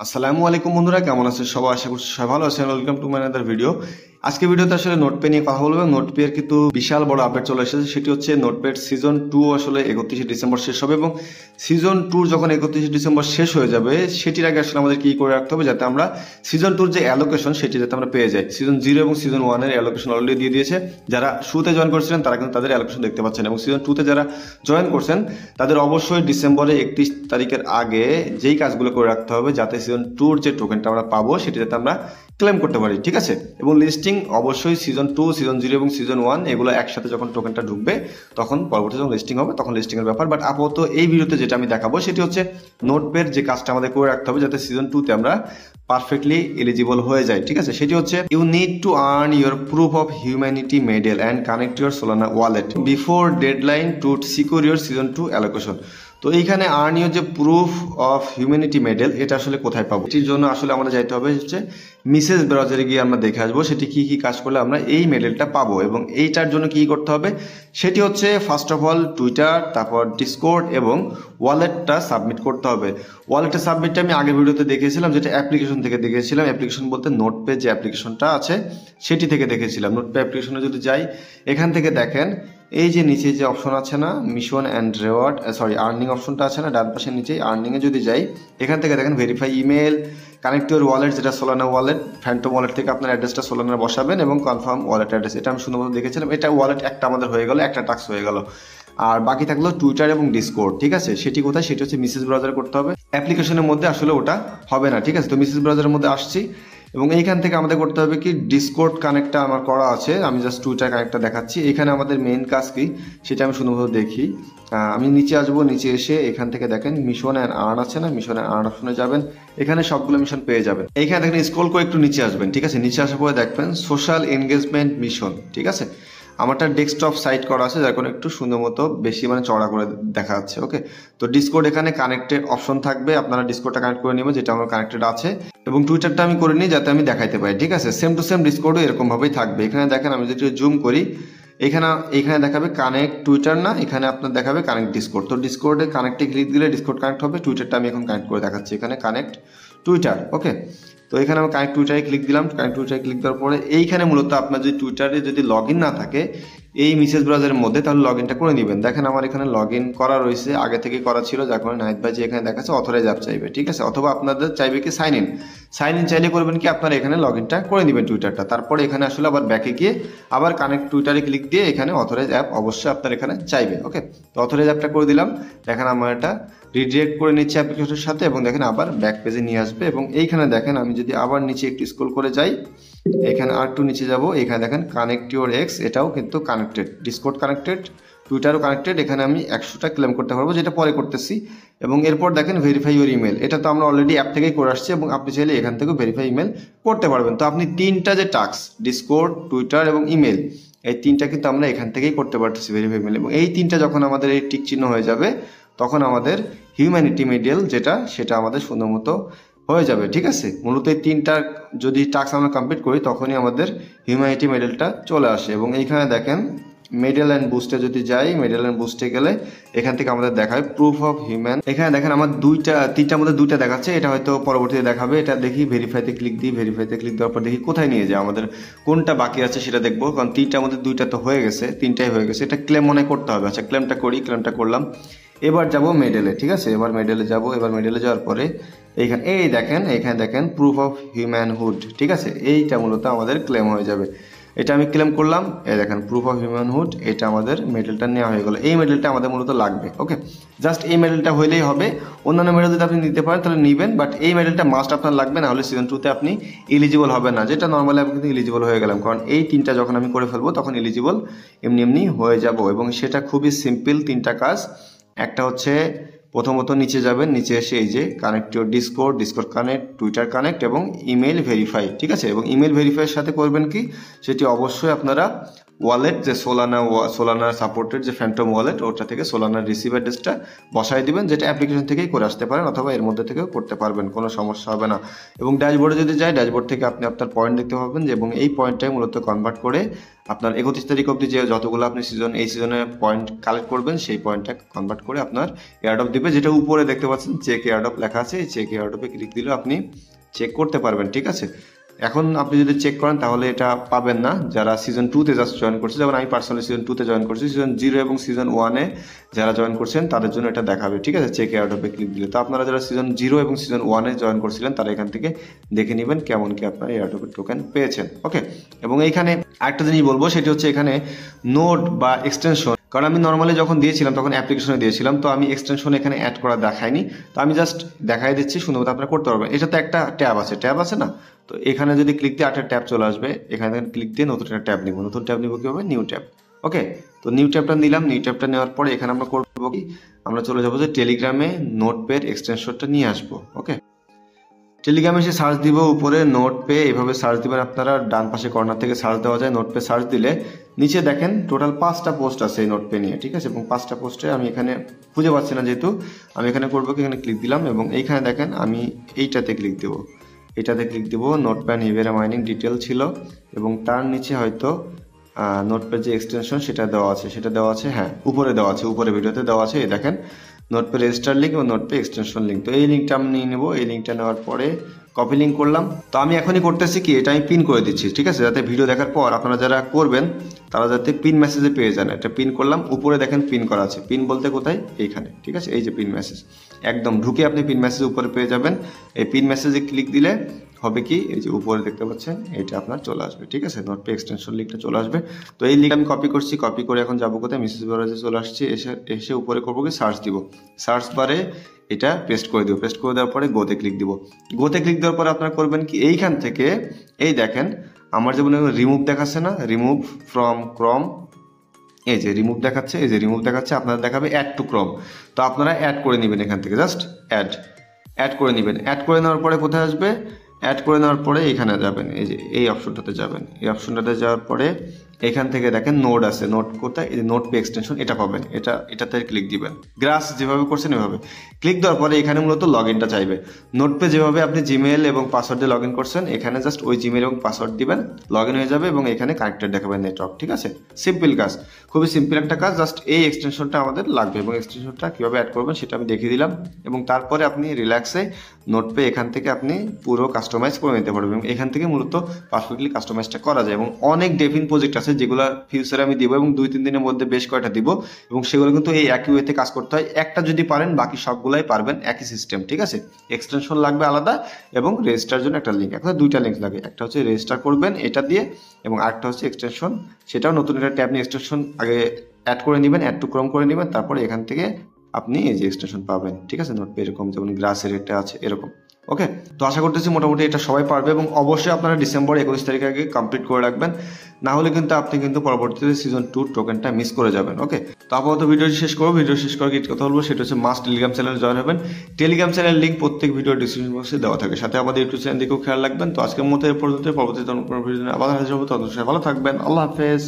আসসালামু আলাইকুম বন্ধুরা, কেমন আছেন সবাই? আশা করছি সবাই ভালো আছেন। Welcome to my another video. আজকে ভিডিওতে আসলে নোটপ্যাড নিয়ে কথা বলবো। নোটপ্যাড কিন্তু বিশাল বড় আপডেট চলে এসেছে। সেটি হচ্ছে নোটপ্যাড সিজন 2 আসলে 31শে ডিসেম্বর শেষ হবে, এবং সিজন 2 যখন 31শে ডিসেম্বর শেষ হয়ে যাবে সেটির আগে আসলে আমাদের কি করে রাখতে হবে যাতে আমরা সিজন 2 যে অ্যালোকেশন সেটি যাতে আমরা পেয়ে যাই। সিজন 0 এবং সিজন 1 এর অ্যালোকেশন অলরেডি দিয়ে দিয়েছে। যারা শুরুতে জয়েন করেছিলেন তারা কিন্তু তাদের অ্যালোকেশন দেখতে পাচ্ছেন, এবং সিজন 2 তে যারা জয়েন করছেন তাদের অবশ্যই ডিসেম্বরে 31 তারিখের আগে যেই কাজগুলো করে রাখতে হবে যাতে সিজন 2 যে টোকেনটা আমরা পাবো সেটি যাতে আমরা ক্লেম করতে পারি, ঠিক আছে? এবং লিস্টিং অবশ্যই সিজন 2, সিজন 0 এবং সিজন 1 এগুলো একসাথে যখন টোকেনটা ঢুকবে তখন পরবর্তী যখন লিস্টিং হবে তখন লিস্টিং এর ব্যাপার। বাট আপাতত এই ভিডিওতে যেটা আমি দেখাবো সেটি হচ্ছে নোটপ্যাড যে কাজটা আমাদের করে রাখতে হবে যাতে সিজন 2 তে আমরা পারফেক্টলি এলিজিবল হয়ে যায়, ঠিক আছে? সেটি হচ্ছে you need to earn your proof of humanity medal and connect your Solana wallet before deadline to secure your season 2 allocation. তো এইখানে আর্ন ইউর যে প্রুফ অফ হিউম্যানিটি মেডেল এটা আসলে কোথায় পাবো? এটির জন্য আসলে আমাদের যাইতে হবে হচ্ছে মিসেস ব্রাউজারে গিয়ে আমরা দেখে আসবো সেটি কি কি কাজ করলে আমরা এই মেডেলটা পাবো, এবং এইটার জন্য কি করতে হবে সেটি হচ্ছে ফার্স্ট অফ অল টুইটার, তারপর ডিসকর্ড এবং ওয়ালেটটা সাবমিট করতে হবে। ওয়ালেটের সাবমিটটা আমি আগের ভিডিওতে দেখিয়েছিলাম, যেটা অ্যাপ্লিকেশন থেকে দেখেছিলাম। অ্যাপ্লিকেশন বলতে নোটপ্যাড যে অ্যাপ্লিকেশনটা আছে সেটি থেকে দেখেছিলাম। নোটপ্যাড অ্যাপ্লিকেশনে যদি যাই, এখান থেকে দেখেন এই যে নিচে যে অপশন আছে না, মিশন অ্যান্ড রেওয়ার্ড, আর্নিং অপশনটা আছে না ডান পাশের নিচেই, আর্নিংয়ে যদি যাই এখান থেকে দেখেন verify email, connect your wallet যেটা সোলানা ওয়ালেট, ফ্যান্টম ওয়ালেট থেকে আপনার অ্যাড্রেসটা সোলানার বসাবেন এবং কনফার্ম ওয়ালেট অ্যাড্রেস। এটা আমি সুন্দরভাবে দেখেছিলাম। এটা ওয়ালেট একটা আমাদের হয়ে গেল, একটা টাস্ক হয়ে গেল। আর বাকি থাকলো টুইটার এবং ডিসকর্ড, ঠিক আছে? সেটি কোথায়? সেটি হচ্ছে মিসেস ব্রাউজারে করতে হবে। অ্যাপ্লিকেশনের মধ্যে আসলে ওটা হবে না, ঠিক আছে? তো মিসেস ব্রাউজারের মধ্যে আসছি, এবং এইখান থেকে আমাদের করতে হবে কি, ডিসকর্ড কানেক্টটা আমার করা আছে, আমি জাস্ট টুইটার কানেক্টটা দেখাচ্ছি। এখানে আমাদের মেইন কাজ কি সেটা আমি সুন্দরভাবে দেখি। আমি নিচে আসবো, নিচে এসে এখান থেকে দেখেন মিশন অ্যান্ড আর্ন আছে না, মিশন অ্যান্ড আর্ন অপশনে যাবেন, এখানে সবগুলো মিশন পেয়ে যাবেন। এইখানে দেখেন স্ক্রল করে একটু নিচে আসবেন, ঠিক আছে? নিচে আসার পরে দেখবেন সোশ্যাল এনগেজমেন্ট মিশন, ঠিক আছে? আমারটা ডেস্কটপ সাইট করা আছে যার কারণে একটু সুন্দর মতো বেশি চড়া করে দেখা যাচ্ছে। ওকে, তো ডিসকর্ড এখানে কানেক্টেড অপশন থাকবে, আপনারা ডিসকর্ডটা কানেক্ট করে নেবেন যেটা আমার কানেক্টেড আছে, এবং টুইটারটা আমি করে নিই যাতে আমি দেখাইতে পারি, ঠিক আছে? সেম টু সেম ডিসকর্ডও এরকম ভাবেই থাকবে। এখানে দেখেন আমি যদি জুম করি, এখানে দেখাবে কানেক্ট টুইটার না, এখানে আপনার দেখাবে কানেক্ট ডিসকর্ড। তো ডিসকর্ডে কানেক্টে ক্লিক দিলে ডিসকর্ড কানেক্ট হবে। টুইটারটা আমি এখন কানেক্ট করে দেখাচ্ছি, এখানে কানেক্ট টুইটার। ওকে, তো এখানে আমি কানেক্ট টুইটারে ক্লিক দিলাম। কানেক্ট টুইটারে ক্লিক দেওয়ার পরে এইখানে মূলত আপনার যদি টুইটারে যদি লগ ইন না থাকে এই মেসেজ ব্রাউজারের মধ্যে, তাহলে লগ ইনটা করে নেবেন। দেখেন আমার এখানে লগ ইন করা রয়েছে, আগে থেকে করা ছিল, যার কারণে নাহিদ ভাই যে এখানে দেখাচ্ছে অথরাইজ অ্যাপ চাইবে, ঠিক আছে? অথবা আপনাদের চাইবে কি সাইন ইন। সাইন ইন চাইলে করবেন কি, আপনারা এখানে লগ ইনটা করে নেবেন টুইটারটা, তারপরে এখানে আসলে আবার ব্যাকে গিয়ে আবার কানেক্ট টুইটারে ক্লিক দিয়ে এখানে অথরাইজ অ্যাপ অবশ্যই আপনার এখানে চাইবে। ওকে, তো অথরাইজ অ্যাপটা করে দিলাম। দেখেন আমার এটা রিডিরেক্ট করে নিচ্ছে অ্যাপ্লিকেশনের সাথে, এবং দেখেন আবার ব্যাক পেজে নিয়ে আসবে। এবং এইখানে দেখেন আমি যদি আবার নিচে একটু স্ক্রল করে যাই, এখানে আর একটু নিচে যাব, এখানে দেখেন কানেক্ট ইউর এক্স, এটাও কিন্তু কানেক্টেড, ডিসকর্ড কানেক্টেড, টুইটারও কানেক্টেড। এখানে আমি 100টা ক্লেম করতে পারবো, যেটা পরে করতেছি। এবং এরপর দেখেন ভেরিফাই ইউর ইমেল, এটা তো আমরা অলরেডি অ্যাপ থেকেই করে আসছি, এবং আপনি চাইলে এখান থেকেও ভেরিফাই ইমেল করতে পারবেন। তো আপনি তিনটা যে টাস্ক, ডিসকর্ড, টুইটার এবং ইমেল, এই তিনটা কিন্তু আমরা এখান থেকেই করতে পারতেছি ভেরিফাই ইমেল। এবং এই তিনটা যখন আমাদের এই টিক চিহ্ন হয়ে যাবে তখন আমাদের হিউম্যানিটি মেডেল যেটা সেটা আমাদের সুন্দর মতো হয়ে যাবে, ঠিক আছে? মূলত এই তিনটা যদি টাস্ক আমরা কমপ্লিট করি তখনই আমাদের হিউম্যানিটি মেডেলটা চলে আসে। এবং এইখানে দেখেন মেডেল অ্যান্ড বুস্টে যদি যাই, মেডেল অ্যান্ড বুস্টে গেলে এখান থেকে আমাদের দেখায় প্রুফ অফ হিউম্যান। এখানে দেখেন আমার তিনটার মধ্যে দুইটা দেখাচ্ছে, এটা হয়তো পরবর্তীতে দেখাবে। এটা দেখি ভেরিফাইতে ক্লিক দিই, ভেরিফাইতে ক্লিক দেওয়ার পর দেখি কোথায় নিয়ে যায়, আমাদের কোনটা বাকি আছে সেটা দেখবো, কারণ তিনটার মধ্যে দুইটা তো হয়ে গেছে, তিনটাই হয়ে গেছে। এটা ক্লেম মনে করতে হবে। আচ্ছা, ক্লেমটা করি, ক্লেমটা করলাম। এবার যাব মেডেলে, ঠিক আছে? এবার মেডেলে যাব। এবার মেডেলে যাওয়ার পরে এইখানে এখানে দেখেন প্রুফ অফ হিউম্যানহুড, ঠিক আছে? এইটা মূলত আমাদের ক্লেম হয়ে যাবে। এটা আমি ক্লেম করলাম, এই দেখেন প্রুফ অফ হিউম্যানহুড, এটা আমাদের মেডেলটা নেওয়া হয়ে গেল। এই মেডেলটা আমাদের মূলত লাগবে। ওকে, জাস্ট এই মেডেলটা হইলেই হবে। অন্যান্য মেডেল যদি আপনি নিতে পারেন তাহলে নেবেন, বাট এই মেডেলটা মাস্ট আপনার লাগবে, না হলে সিজন 2 তে আপনি এলিজিবল হবেন না। যেটা নর্মালি আমি কিন্তু এলিজিবল হয়ে গেলাম, কারণ এই তিনটা যখন আমি করে ফেলবো তখন এলিজিবল এমনি হয়ে যাব। এবং সেটা খুবই সিম্পল, তিনটা কাজ। একটা হচ্ছে প্রথমত নিচে যাবেন, নিচে এসে এই যে connect your Discord, Discord connect, Twitter connect এবং ইমেল ভেরিফাই, ঠিক আছে? এবং ইমেল ভেরিফাইয়ের সাথে করবেন কি, সেটি অবশ্যই আপনারা ওয়ালেট যে সোলানা সাপোর্টেড যে ফ্যান্টম ওয়ালেট, ওটা থেকে সোলানার রিসিভ অ্যাড্রেসটা বসাই দিবেন, যেটা অ্যাপ্লিকেশন থেকেই করে আসতে পারেন অথবা এর মধ্যে থেকেও করতে পারবেন, কোনো সমস্যা হবে না। এবং ড্যাশবোর্ডে যদি যায়, ড্যাশবোর্ড থেকে আপনি আপনার পয়েন্ট দেখতে পাবেন এবং এই পয়েন্টটাই মূলত কনভার্ট করে আপনার 31 তারিখ অবধি যে যতগুলো আপনি এই সিজনে পয়েন্ট কালেক্ট করবেন সেই পয়েন্টটা কনভার্ট করে আপনার এয়ারড্রপ দিবে, যেটা উপরে দেখতে পাচ্ছেন চেক এয়ারড্রপ লেখা আছে। এই চেক এয়ারড্রপে ক্লিক দিলেও আপনি চেক করতে পারবেন, ঠিক আছে। এখন আপনি যদি চেক করেন তাহলে এটা পাবেন না যারা সিজন 2-তে জাস্ট জয়েন করছে, যেমন আমি পার্সোনালি সিজন 2-তে জয়েন করছি। সিজন 0 এবং সিজন 1-এ যারা জয়েন করছেন তাদের জন্য এটা দেখাবে, ঠিক আছে, চেক এয়ারড্রপে ক্লিক দিলে। তো আপনারা যারা সিজন 0 এবং সিজন 1-এ জয়েন করছিলেন তারা এখান থেকে দেখে নেবেন কেমন কি আপনারা এয়ারড্রপের টোকেন পেয়েছেন, ওকে। এবং এইখানে আরেকটা জিনিস বলবো, সেটি হচ্ছে এখানে নোড বা এক্সটেনশন, কারণ আমি নর্মালি যখন দিয়েছিলাম তখন অ্যাপ্লিকেশনে দিয়েছিলাম, তো আমি এক্সটেনশন এখানে অ্যাড করা দেখাইনি, তো আমি জাস্ট দেখাই দিচ্ছি, সুন্দর আপনারা করতে পারবেন। এটা তো একটা ট্যাব আছে না, তো এখানে যদি ক্লিক দিয়ে একটা ট্যাব চলে আসবে, এখানে ক্লিক দিয়ে নতুন একটা ট্যাব নিব। নতুন ট্যাব নিব কি হবে, নিউ ট্যাব, ওকে। তো নিউ ট্যাবটা নিলাম। নিউ ট্যাবটা নেওয়ার পরে এখানে আমরা করবো কি, আমরা চলে যাবো যে টেলিগ্রামে নোটপ্যাড এক্সটেনশনটা নিয়ে আসবো, ওকে। টেলিগ্রামে এসে সার্চ দিব, উপরে নোটপে এভাবে সার্চ দিবেন আপনারা, ডান পাশে কর্নার থেকে সার্চ দেওয়া যায়। নোটপে সার্চ দিলে নিচে দেখেন টোটাল 5টা পোস্ট আছে এই নোটপে নিয়ে, ঠিক আছে। এবং 5টা পোস্টে আমি এখানে খুঁজে পাচ্ছি না, যেহেতু আমি এখানে করবো কি, এখানে ক্লিক দিলাম এবং এইখানে দেখেন আমি এইটাতে ক্লিক দেবো, এটাতে ক্লিক দেবো। নোটপ্যাড হিভেরা মাইনিং ডিটেল ছিল এবং তার নিচে হয়তো নোটপ্যাড যে এক্সটেনশন সেটা দেওয়া আছে, হ্যাঁ উপরে দেওয়া আছে, উপরে ভিডিওতে দেওয়া আছে। এই দেখেন নোটপ্যাড রেজিস্টার লিঙ্ক এবং নোটপ্যাড এক্সটেনশন লিঙ্ক। তো এই লিঙ্কটা আমি নিয়ে নেবো। এই লিঙ্কটা নেওয়ার পরে কপি লিঙ্ক করলাম। তো আমি এখনই করতেছি কি, এটা আমি পিন করে দিচ্ছি, ঠিক আছে, যাতে ভিডিও দেখার পর আপনারা যারা করবেন তারা যাতে পিন মেসেজে পেয়ে যান। এটা পিন করলাম, উপরে দেখেন পিন করা আছে। পিন বলতে কোথায়, এইখানে, ঠিক আছে, এই যে পিন মেসেজ, একদম ঢুকে আপনি পিন মেসেজ উপরে পেয়ে যাবেন। এই পিন মেসেজে ক্লিক দিলে হবে কি, এই যে উপরে দেখতে পাচ্ছেন এইটা আপনার চলে আসবে, ঠিক আছে, নোটপ্যাড এক্সটেনশন লিঙ্কটা চলে আসবে। তো এই লিঙ্ক আমি কপি করছি, কপি করে এখন যাবো কোথায়, মেসেজ বারে চলে আসছি, এসে উপরে করবো কি, সার্চ দিব। সার্চ বারে এটা পেস্ট করে দিব। পেস্ট করে দেওয়ার পরে গোতে ক্লিক দিব। গোতে ক্লিক দেওয়ার পরে আপনারা করবেন কি, এইখান থেকে এই দেখেন আমার যেমন রিমুভ দেখাচ্ছে না, রিমুভ ফ্রম ক্রম, এই যে রিমুভ দেখাচ্ছে, এই যে রিমুভ দেখাচ্ছে, আপনারা দেখাবে অ্যাড টু ক্রম। তো আপনারা অ্যাড করে নেবেন এখান থেকে, জাস্ট অ্যাড করে নেবেন। অ্যাড করে নেওয়ার পরে কোথায় আসবে, অ্যাড করে নেওয়ার পরে এখানে যাবেন, এই যে এই অপশনটাতে যাবেন। এই অপশনটাতে যাওয়ার পরে এখান থেকে দেখেন নোড আছে, নোট কোথায়, এই যে নোটপ্যাড এক্সটেনশন, এটা পাবেন, এটাতে ক্লিক দিবেন। গ্রাস যেভাবে করছেন এভাবে ক্লিক দেওয়ার পরে এখানে মূলত লগ ইনটা চাইবে। নোটপ্যাড যেভাবে আপনি জিমেল এবং পাসওয়ার্ড দিয়ে লগ ইন করছেন, এখানে জাস্ট ওই জিমেল এবং পাসওয়ার্ড দিবেন, লগ ইন হয়ে যাবে এবং এখানে কানেক্টেড দেখাবেন নেটওয়ার্ক, ঠিক আছে। সিম্পল কাজ, খুবই সিম্পল একটা কাজ, জাস্ট এই এক্সটেনশনটা আমাদের লাগবে এবং এক্সটেনশনটা কীভাবে অ্যাড করবেন সেটা আমি দেখিয়ে দিলাম। এবং তারপরে আপনি রিল্যাক্সে নোটপ্যাড এখান থেকে আপনি পুরো কাস্টমাইজ করে নিতে পারবেন এবং এখান থেকে মূলত পারফেক্টলি কাস্টমাইজটা করা যায়। এবং অনেক ডেফিন প্রজেক্ট আছে যেগুলো ফিউচারে আমি দিব এবং 2-3 দিনের মধ্যে বেশ কয়টা দিব এবং সেগুলো কিন্তু এই একই ওয়েতে কাজ করতে হয়। একটা যদি পারেন বাকি সবগুলাই পারবেন, একই সিস্টেম, ঠিক আছে। এক্সটেনশন লাগবে আলাদা এবং রেজিস্টার জন্য একটা লিঙ্ক, এখন 2টা লিঙ্ক লাগে, একটা হচ্ছে রেজিস্টার করবেন এটা দিয়ে এবং আরেকটা হচ্ছে এক্সটেনশন, সেটাও নতুন একটা ট্যাব নিয়ে এক্সটেনশন আগে অ্যাড করে নেবেন, অ্যাড টু ক্রম করে নেবেন, তারপরে এখান থেকে আপনি এই যে এক্সটেনশন পাবেন, ঠিক আছে। নোটপ্যাড এরকম যেমন গ্রাসের একটা আছে এরকম, ওকে। তো আশা করতেছি মোটামুটি এটা সবাই পারবে এবং অবশ্যই আপনারা ডিসেম্বর 21 তারিখ আগে কমপ্লিট করে রাখবেন, না হলে কিন্তু আপনি কিন্তু পরবর্তীতে সিজন 2 টোকেনটা মিস করে যাবেন, ওকে। তো আপাতত ভিডিওটি শেষ করবো। ভিডিও শেষ করে কি কথা বলবো সেটা হচ্ছে মাস্ট টেলিগ্রাম চ্যানেলে জয়েন হবেন। টেলিগ্রাম চ্যানেল লিঙ্ক প্রত্যেক ভিডিও ডিসক্রিপশন বক্সে দেওয়া থাকে, সাথে আমাদের ইউটিউব চ্যানেল দিকেও খেয়াল রাখবেন। তো আজকের মতো এ পর্যন্ত, পরবর্তী ভিডিও আবার হাজির হবো, ততক্ষণ ভালো থাকবেন, আল্লাহ হাফেজ।